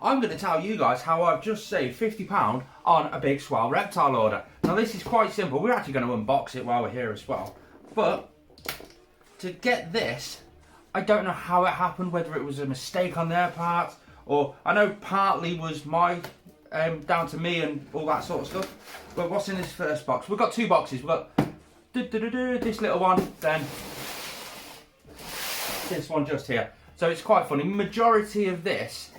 I'm going to tell you guys how I've just saved £50 on a big Swell reptile order. Now this is quite simple. We're actually going to unbox it while we're here as well. But to get this, I don't know how it happened, whether it was a mistake on their part, or I know partly was my down to me and all that sort of stuff. But what's in this first box? We've got two boxes. We've got this little one, then this one just here. So it's quite funny. Majority of this,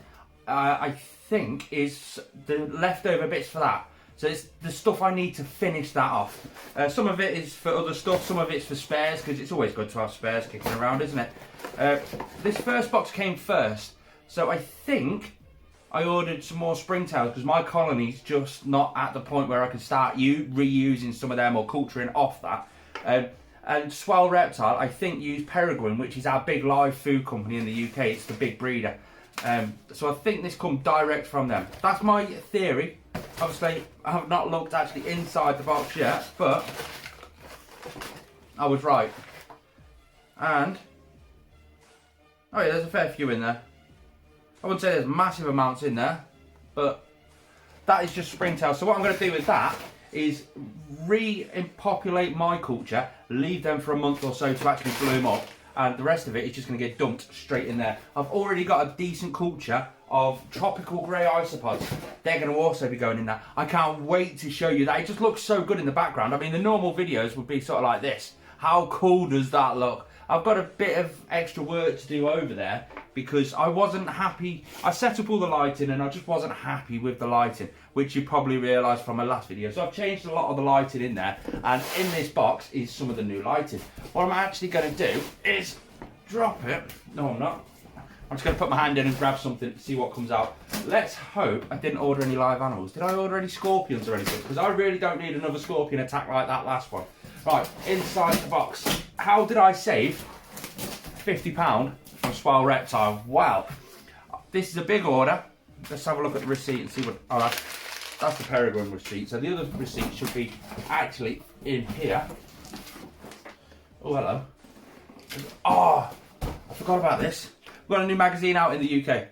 I think, is the leftover bits for that. So it's the stuff I need to finish that off. Some of it is for other stuff, some of it's for spares, because it's always good to have spares kicking around, isn't it? This first box came first, so I think I ordered some more springtails because my colony's just not at the point where I can start reusing some of them or culturing off that. And Swell Reptile, I think, use Ferguson, which is our big live food company in the UK. It's the big breeder. So I think this comes direct from them. That's my theory. Obviously, I have not looked actually inside the box yet, but I was right. And, oh yeah, there's a fair few in there. I wouldn't say there's massive amounts in there, but that is just springtail. So what I'm going to do with that is repopulate my culture, leave them for a month or so to actually bloom up, and the rest of it is just going to get dumped straight in there. I've already got a decent culture of tropical grey isopods. They're going to also be going in there. I can't wait to show you that. It just looks so good in the background. I mean, the normal videos would be sort of like this. How cool does that look? I've got a bit of extra work to do over there because I wasn't happy. I set up all the lighting and I just wasn't happy with the lighting, which you probably realised from my last video. So I've changed a lot of the lighting in there, and in this box is some of the new lighting. What I'm actually going to do is drop it. No, I'm not. I'm just going to put my hand in and grab something to see what comes out. Let's hope I didn't order any live animals. Did I order any scorpions or anything? Because I really don't need another scorpion attack like that last one. Right, inside the box. How did I save £50 from Swell Reptile? Well, this is a big order. Let's have a look at the receipt and see what... Oh, that's the Ferguson receipt. So the other receipt should be actually in here. Oh, hello. Oh, I forgot about this. We've got a new magazine out in the UK.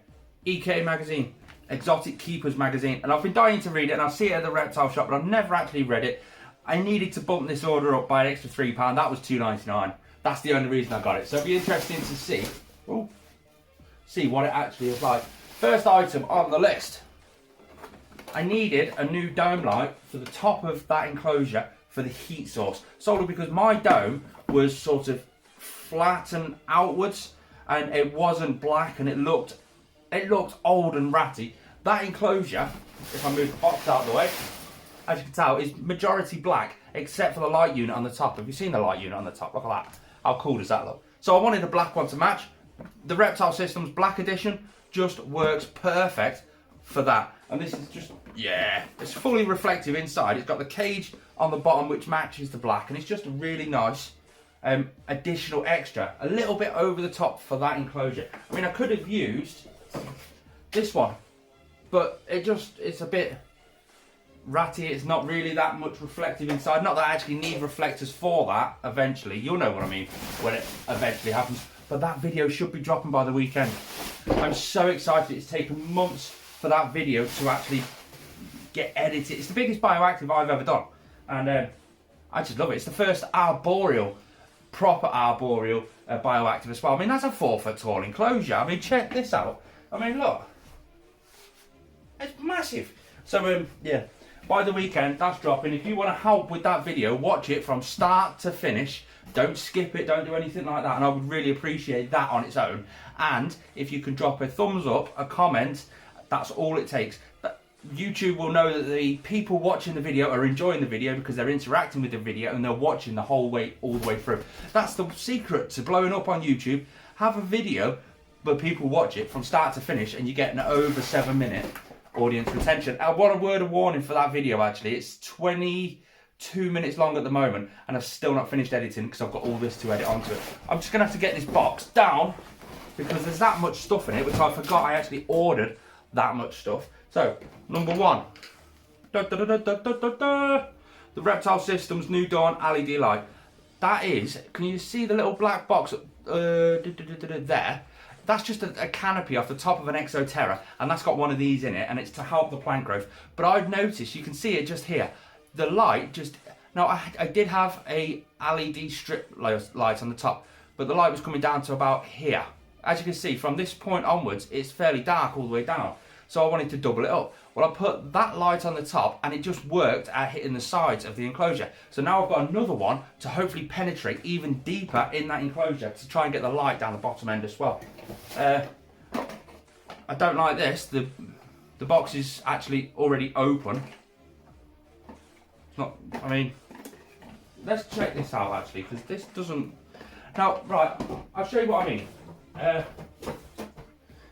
EK magazine. Exotic Keepers magazine. And I've been dying to read it, and I see it at the reptile shop, but I've never actually read it. I needed to bump this order up by an extra £3. That was £2.99. That's the only reason I got it. So it'll be interesting to see what it actually is like. First item on the list. I needed a new dome light for the top of that enclosure for the heat source. Solely because my dome was sort of flat and outwards, and it wasn't black, and it looked old and ratty. That enclosure, if I move the box out of the way, as you can tell, is majority black, except for the light unit on the top. Have you seen the light unit on the top? Look at that. How cool does that look? So I wanted a black one to match. The Reptile Systems Black Edition just works perfect for that. And this is just, yeah, it's fully reflective inside. It's got the cage on the bottom which matches the black, and it's just a really nice additional extra. A little bit over the top for that enclosure. I mean, I could have used this one, but it's a bit ratty. It's not really that much reflective inside. Not that I actually need reflectors for that eventually. You'll know what I mean when it eventually happens. But that video should be dropping by the weekend. I'm so excited. It's taken months for that video to actually get edited. It's the biggest bioactive I've ever done. And I just love it. It's the first arboreal, proper arboreal bioactive as well. I mean, that's a 4 foot tall enclosure. I mean, check this out. I mean, look. It's massive. So, yeah. By the weekend, that's dropping. If you want to help with that video, watch it from start to finish. Don't skip it, don't do anything like that, and I would really appreciate that on its own. And if you can drop a thumbs up, a comment, that's all it takes. YouTube will know that the people watching the video are enjoying the video because they're interacting with the video and they're watching the whole way, all the way through. That's the secret to blowing up on YouTube. Have a video where people watch it from start to finish and you get an over 7-minute audience retention. I want a word of warning for that video actually. It's 22 minutes long at the moment and I've still not finished editing because I've got all this to edit onto it. I'm just going to have to get this box down because there's that much stuff in it, which I forgot I actually ordered that much stuff. So, number one. The Reptile Systems New Dawn LED light. That is, can you see the little black box there? that's just a canopy off the top of an Exoterra, and that's got one of these in it, and it's to help the plant growth. But I've noticed, you can see it just here, the light just, now I did have a LED strip light on the top, but the light was coming down to about here. As you can see, from this point onwards, it's fairly dark all the way down. So I wanted to double it up. Well, I put that light on the top, and it just worked at hitting the sides of the enclosure. So now I've got another one to hopefully penetrate even deeper in that enclosure to try and get the light down the bottom end as well. I don't like this. The box is actually already open. It's not, I mean, let's check this out actually, because this doesn't. Now, right, I'll show you what I mean.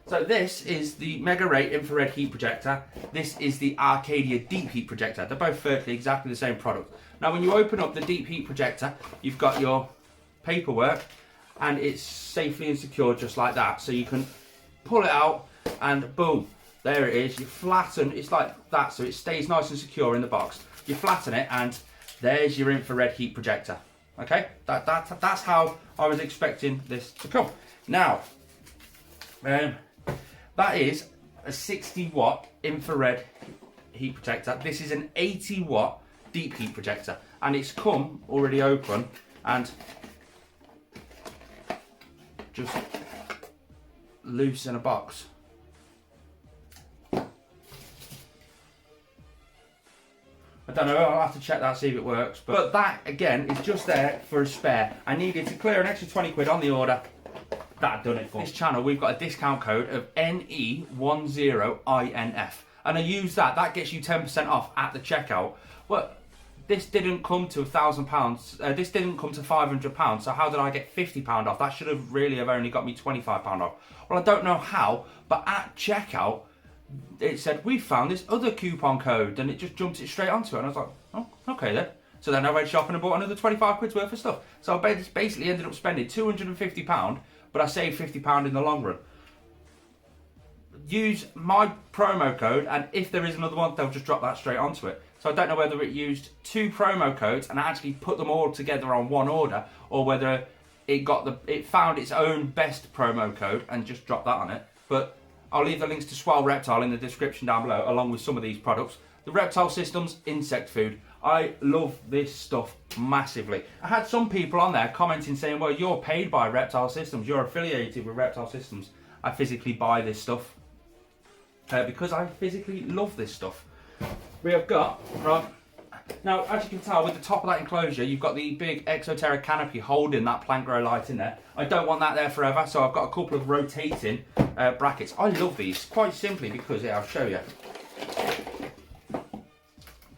So this is the Mega Ray infrared heat projector. This is the Arcadia deep heat projector. They're both virtually exactly the same product. Now when you open up the deep heat projector, you've got your paperwork, and it's safely and secure just like that. So you can pull it out and boom, there it is. You flatten, it's like that, so it stays nice and secure in the box. You flatten it and there's your infrared heat projector. Okay, that's how I was expecting this to come. Now, that is a 60 watt infrared heat projector. This is an 80 watt deep heat projector, and it's come already open, and just loose in a box. I don't know, I'll have to check that, see if it works. But that, again, is just there for a spare. I needed to clear an extra 20 quid on the order. That done it for me. This channel, we've got a discount code of NE10INF. And I use that. That gets you 10% off at the checkout. Well, this didn't come to £1,000. This didn't come to £500. So how did I get £50 off? That should have really only got me £25 off. Well, I don't know how, but at checkout, it said, we found this other coupon code, and it just jumped it straight onto it. And I was like, oh, okay then. So then I went shopping and bought another 25 quid's worth of stuff. So I basically ended up spending £250, but I saved £50 in the long run. Use my promo code, and if there is another one, they'll just drop that straight onto it. So I don't know whether it used 2 promo codes and actually put them all together on one order, or whether it found its own best promo code and just dropped that on it. But I'll leave the links to Swell Reptile in the description down below, along with some of these products. The Reptile Systems insect food. I love this stuff massively. I had some people on there commenting saying, well, you're paid by Reptile Systems, you're affiliated with Reptile Systems. I physically buy this stuff because I physically love this stuff. We have got, right, now as you can tell with the top of that enclosure, you've got the big Exoterra canopy holding that plant grow light in there. I don't want that there forever, so I've got a couple of rotating brackets. I love these quite simply because, yeah, I'll show you.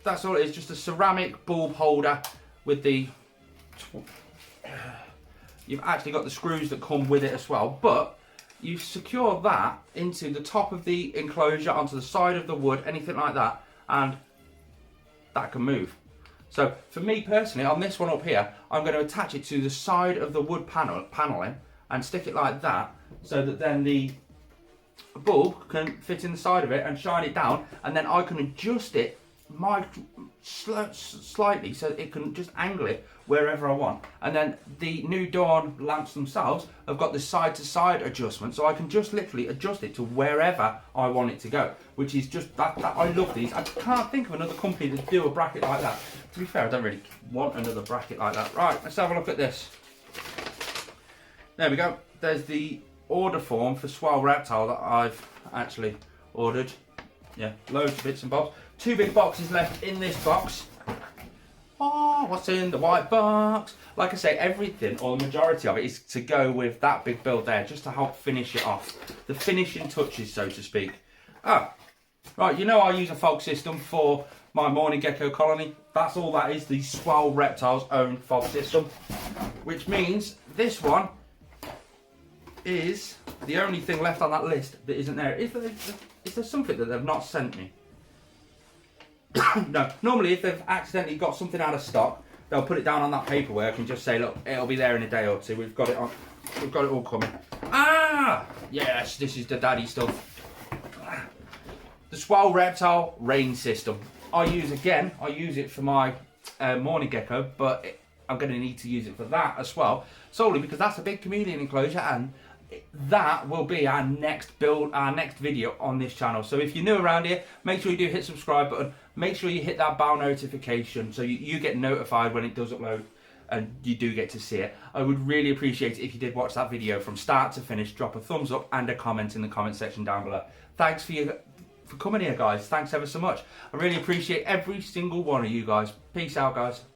That's all it is, just a ceramic bulb holder with the, you've actually got the screws that come with it as well, but you secure that into the top of the enclosure, onto the side of the wood, anything like that, and that can move. So for me personally, on this one up here, I'm going to attach it to the side of the wood paneling and stick it like that, so that then the bulb can fit in the side of it and shine it down, and then I can adjust it slightly so it can just angle it wherever I want. And then the New Dawn lamps themselves have got the side to side adjustment, so I can just literally adjust it to wherever I want it to go, which is just that I love these. I can't think of another company that do a bracket like that. To be fair, I don't really want another bracket like that. Right, let's have a look at this. There we go. There's the order form for Swell Reptile that I've actually ordered. Yeah, loads of bits and bobs. 2 big boxes left in this box. Oh, what's in the white box? Like I say, everything, or the majority of it, is to go with that big build there, just to help finish it off. The finishing touches, so to speak. Ah, right, you know I use a fog system for my morning gecko colony. That's all that is, the Swell Reptile's own fog system. Which means this one is the only thing left on that list that isn't there. Is there something that they've not sent me? No, normally if they've accidentally got something out of stock, they'll put it down on that paperwork and just say, look, it'll be there in a day or two. We've got it all coming. Ah, yes, this is the daddy stuff. The Swell Reptile rain system. I use it for my morning gecko, but I'm going to need to use it for that as well, solely because that's a big chameleon enclosure, and that will be our next build, our next video on this channel. So if you're new around here, make sure you do hit subscribe button. Make sure you hit that bell notification so you get notified when it does upload and you do get to see it. I would really appreciate it if you did watch that video from start to finish. Drop a thumbs up and a comment in the comment section down below. Thanks for coming here, guys. Thanks ever so much. I really appreciate every single one of you guys. Peace out, guys.